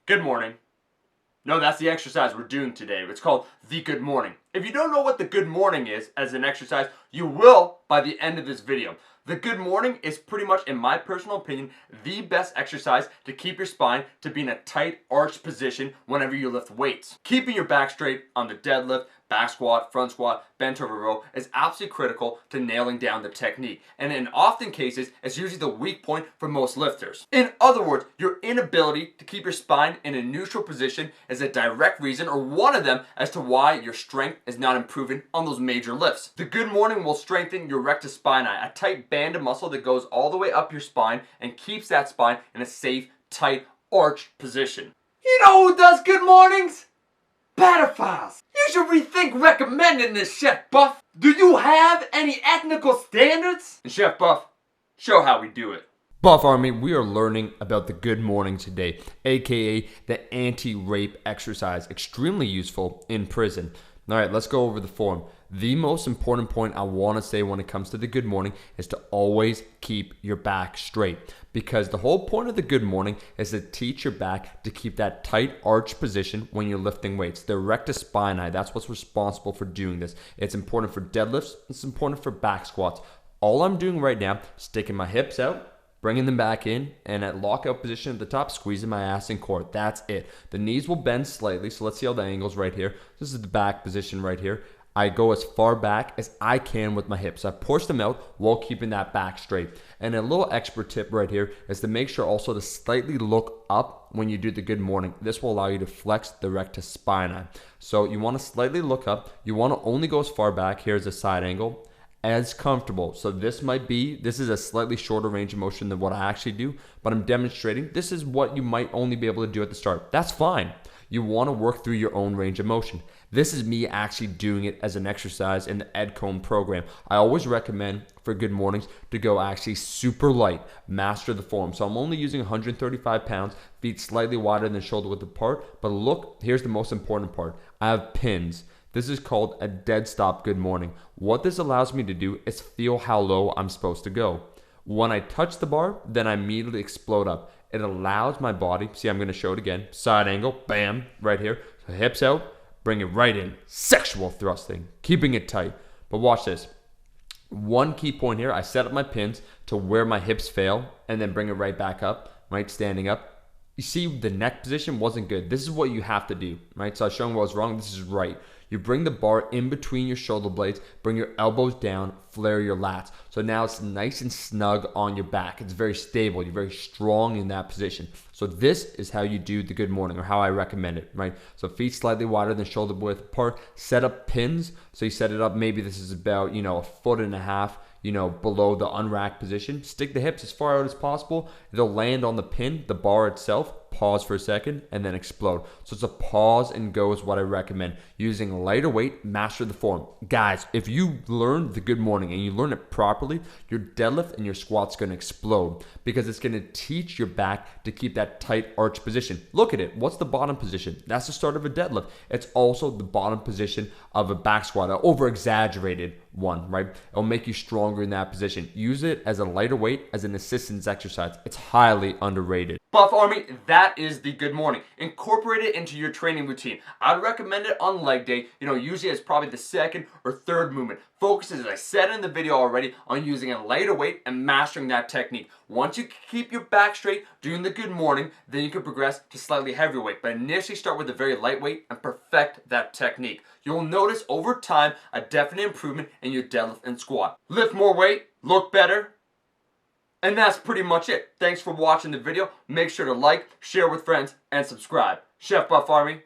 Good morning. No, that's the exercise we're doing today. It's called the good morning. If you don't know what the good morning is as an exercise, you will by the end of this video. The good morning is pretty much, in my personal opinion, the best exercise to keep your spine to be in a tight arched position whenever you lift weights. Keeping your back straight on the deadlift, back squat, front squat, bent over row is absolutely critical to nailing down the technique. And in often cases, it's usually the weak point for most lifters. In other words, your inability to keep your spine in a neutral position is a direct reason, or one of them, as to why your strength is not improving on those major lifts. The good morning will strengthen your rectus spinae, a tight band of muscle that goes all the way up your spine and keeps that spine in a safe, tight, arched position. You know who does good mornings? Pedophiles. You should rethink recommending this, Chef Buff. Do you have any ethnical standards? And Chef Buff, show how we do it. Buff Army, we are learning about the good morning today, aka the anti-rape exercise, extremely useful in prison. All right, let's go over the form. The most important point I want to say when it comes to the good morning is to always keep your back straight, because the whole point of the good morning is to teach your back to keep that tight arch position when you're lifting weights. The rectus spinae, that's what's responsible for doing this. It's important for deadlifts, it's important for back squats. All I'm doing right now, sticking my hips out, bringing them back in, and at lockout position at the top, squeezing my ass and core. That's it. The knees will bend slightly, so let's see how the angle's right here. This is the back position right here. I go as far back as I can with my hips. I push them out while keeping that back straight. And a little expert tip right here is to make sure also to slightly look up when you do the good morning. This will allow you to flex the rectus spinae. So you want to slightly look up. You want to only go as far back. Here's a side angle. As comfortable. So this is a slightly shorter range of motion than what I actually do, but I'm demonstrating this is what you might only be able to do at the start. That's fine. You want to work through your own range of motion. This is me actually doing it as an exercise in the EdComb program. I always recommend for good mornings to go actually super light, master the form. So I'm only using 135 pounds, feet slightly wider than shoulder width apart, but look, here's the most important part. I have pins. This is called a dead stop good morning. What this allows me to do is feel how low I'm supposed to go. When I touch the bar, then I immediately explode up. It allows my body, see, I'm going to show it again, side angle, bam, right here. So hips out, bring it right in, sexual thrusting, keeping it tight. But watch this. One key point here, I set up my pins to where my hips fail and then bring it right back up, right, standing up. You see, the neck position wasn't good. This is what you have to do, right? So I was showing what was wrong. This is right. You bring the bar in between your shoulder blades, bring your elbows down, flare your lats. So now it's nice and snug on your back. It's very stable. You're very strong in that position. So this is how you do the good morning, or how I recommend it, right? So feet slightly wider than shoulder width apart. Set up pins. So you set it up, maybe this is about, 1.5 foot, below the unracked position. Stick the hips as far out as possible. They'll land on the pin, the bar itself. Pause for a second and then explode. So it's a pause and go is what I recommend. Using lighter weight, master the form. Guys, if you learn the good morning and you learn it properly, your deadlift and your squat's going to explode, because it's going to teach your back to keep that tight arch position. Look at it. What's the bottom position? That's the start of a deadlift. It's also the bottom position of a back squat, an over-exaggerated one, right? It'll make you stronger in that position. Use it as a lighter weight, as an assistance exercise. It's highly underrated. Buff Army, that is the good morning. Incorporate it into your training routine. I'd recommend it on leg day. Usually it's probably the second or third movement. Focus, as I said in the video already, on using a lighter weight and mastering that technique. Once you keep your back straight doing the good morning, then you can progress to slightly heavier weight. But initially start with a very lightweight and perfect that technique. You'll notice over time a definite improvement in your deadlift and squat. Lift more weight, look better. And that's pretty much it. Thanks for watching the video. Make sure to like, share with friends, and subscribe. Chef Buff Army.